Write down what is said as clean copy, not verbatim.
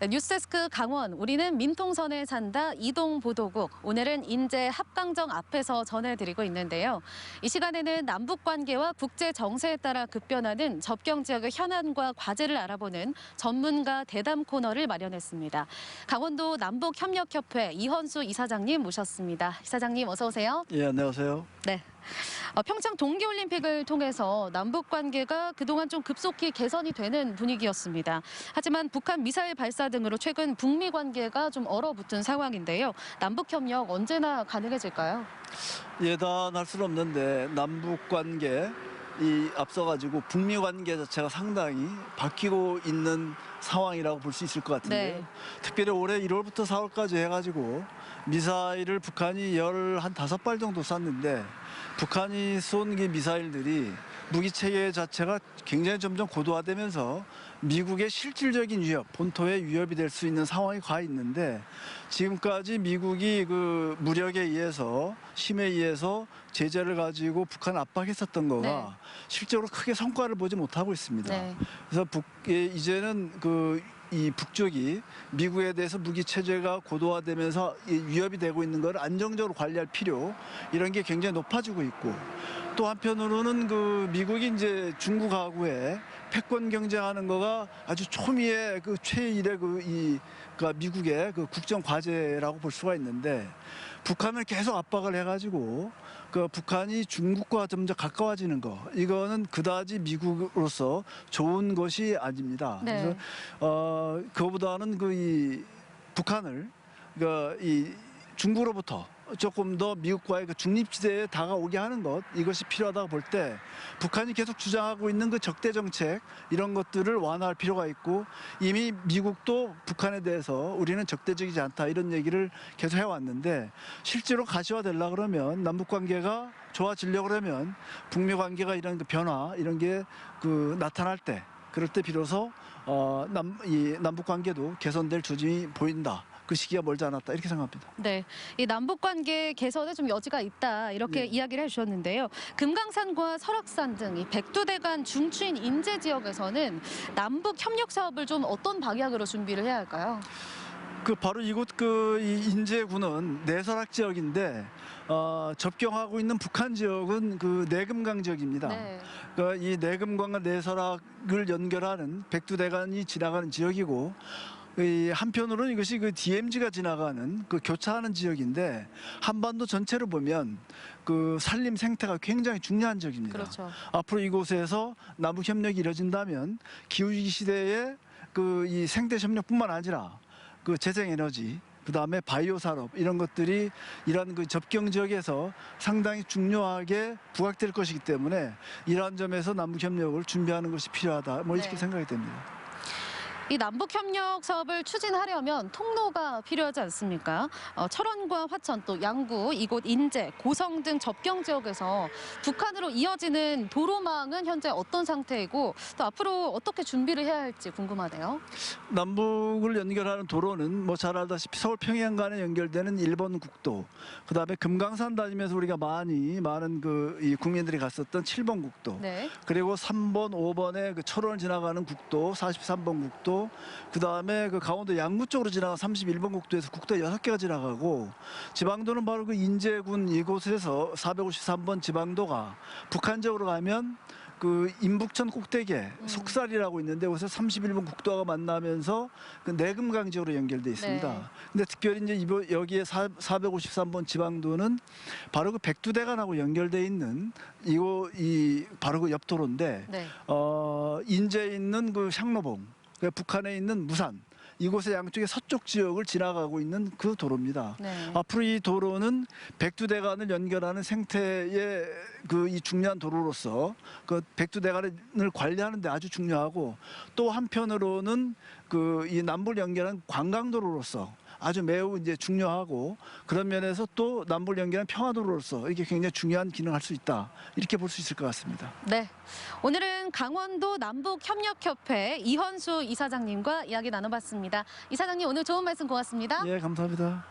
네, 뉴스데스크 강원, 우리는 민통선에 산다 이동보도국. 오늘은 인제 합강정 앞에서 전해드리고 있는데요. 이 시간에는 남북 관계와 국제 정세에 따라 급변하는 접경 지역의 현안과 과제를 알아보는 전문가 대담 코너를 마련했습니다. 강원도 남북협력협회 이헌수 이사장님 모셨습니다. 이사장님 어서 오세요. 예, 안녕하세요. 네. 평창 동계올림픽을 통해서 남북 관계가 그동안 좀 급속히 개선이 되는 분위기였습니다. 하지만 북한 미사일 발사 등으로 최근 북미 관계가 좀 얼어붙은 상황인데요. 남북 협력 언제나 가능해질까요? 예단할 수는 없는데 남북 관계 앞서가지고 북미 관계 자체가 상당히 바뀌고 있는 상황이라고 볼 수 있을 것 같은데요. 네. 특별히 올해 1월부터 4월까지 해가지고 미사일을 북한이 15발 정도 쐈는데 북한이 쏜 미사일들이 무기 체계 자체가 굉장히 점점 고도화되면서 미국의 실질적인 위협, 본토의 위협이 될 수 있는 상황이 가 있는데 지금까지 미국이 그 무력에 의해서 힘에 의해서 제재를 가지고 북한을 압박했었던 거가 네. 실제로 크게 성과를 보지 못하고 있습니다. 네. 그래서 이제는 이 북쪽이 미국에 대해서 무기 체제가 고도화되면서 위협이 되고 있는 걸 안정적으로 관리할 필요 이런 게 굉장히 높아지고 있고 또 한편으로는 미국이 이제 중국하고의 패권 경쟁하는 거가 아주 초미의 최일의 미국의 국정 과제라고 볼 수가 있는데 북한을 계속 압박을 해가지고 북한이 중국과 점점 가까워지는 거 이거는 그다지 미국으로서 좋은 것이 아닙니다. 네. 그래서 그거보다는 북한을 이 중국으로부터 조금 더 미국과의 중립지대에 다가오게 하는 것 이것이 필요하다고 볼 때 북한이 계속 주장하고 있는 적대 정책 이런 것들을 완화할 필요가 있고 이미 미국도 북한에 대해서 우리는 적대적이지 않다 이런 얘기를 계속 해왔는데 실제로 가시화되려고 그러면 남북 관계가 좋아지려고 그러면 북미 관계가 이런 변화 이런 게 나타날 때 그럴 때 비로소 남북 관계도 개선될 조짐이 보인다. 그 시기가 멀지 않았다 이렇게 생각합니다. 네, 이 남북 관계 개선에 좀 여지가 있다 이렇게 네. 이야기를 해주셨는데요. 금강산과 설악산 등 이 백두대간 중추인 인제 지역에서는 남북 협력 사업을 좀 어떤 방향으로 준비를 해야 할까요? 바로 이곳 이 인제군은 내설악 지역인데 접경하고 있는 북한 지역은 내금강 지역입니다. 네. 이 내금강과 내설악을 연결하는 백두대간이 지나가는 지역이고. 한편으로는 이것이 DMZ가 지나가는 교차하는 지역인데 한반도 전체로 보면 산림 생태가 굉장히 중요한 지역입니다. 그렇죠. 앞으로 이곳에서 남북 협력이 이뤄진다면 기후위기 시대에 이 생태 협력뿐만 아니라 재생에너지 그다음에 바이오 산업 이런 것들이 이러한 접경 지역에서 상당히 중요하게 부각될 것이기 때문에 이러한 점에서 남북 협력을 준비하는 것이 필요하다. 이렇게 네. 생각이 됩니다. 이 남북 협력 사업을 추진하려면 통로가 필요하지 않습니까? 철원과 화천 또 양구, 이곳 인제, 고성 등 접경 지역에서 북한으로 이어지는 도로망은 현재 어떤 상태이고 또 앞으로 어떻게 준비를 해야 할지 궁금하네요. 남북을 연결하는 도로는 잘 알다시피 서울 평양 간에 연결되는 일본 국도, 그다음에 금강산 다니면서 우리가 많은 이 국민들이 갔었던 7번 국도, 네. 그리고 3번, 5번에 철원을 지나가는 국도, 43번 국도, 그다음에 강원도 양구 쪽으로 지나가 31번 국도에서 국도 6개가 지나가고 지방도는 바로 인제군 이곳에서 453번 지방도가 북한 쪽으로 가면 인북천 꼭대기에 속살이라고 있는데 여기서 31번 국도가 만나면서 내금강 지역으로 연결돼 있습니다. 네. 근데 특별히 이제 여기에 453번 지방도는 바로 백두대간하고 연결돼 있는 바로 옆 도로인데 네. 인제에 있는 향로봉 북한에 있는 무산 이곳의 양쪽의 서쪽 지역을 지나가고 있는 도로입니다. 네. 앞으로 이 도로는 백두대간을 연결하는 생태의 이 중요한 도로로서 백두대간을 관리하는 데 아주 중요하고 또 한편으로는 이 남북을 연결한 관광도로로서 아주 매우 이제 중요하고 그런 면에서 또 남북을 연결한 평화도로로서 이게 굉장히 중요한 기능을 할 수 있다 이렇게 볼 수 있을 것 같습니다. 네, 오늘은 강원도 남북협력협회 이헌수 이사장님과 이야기 나눠봤습니다. 이사장님 오늘 좋은 말씀 고맙습니다. 예, 감사합니다.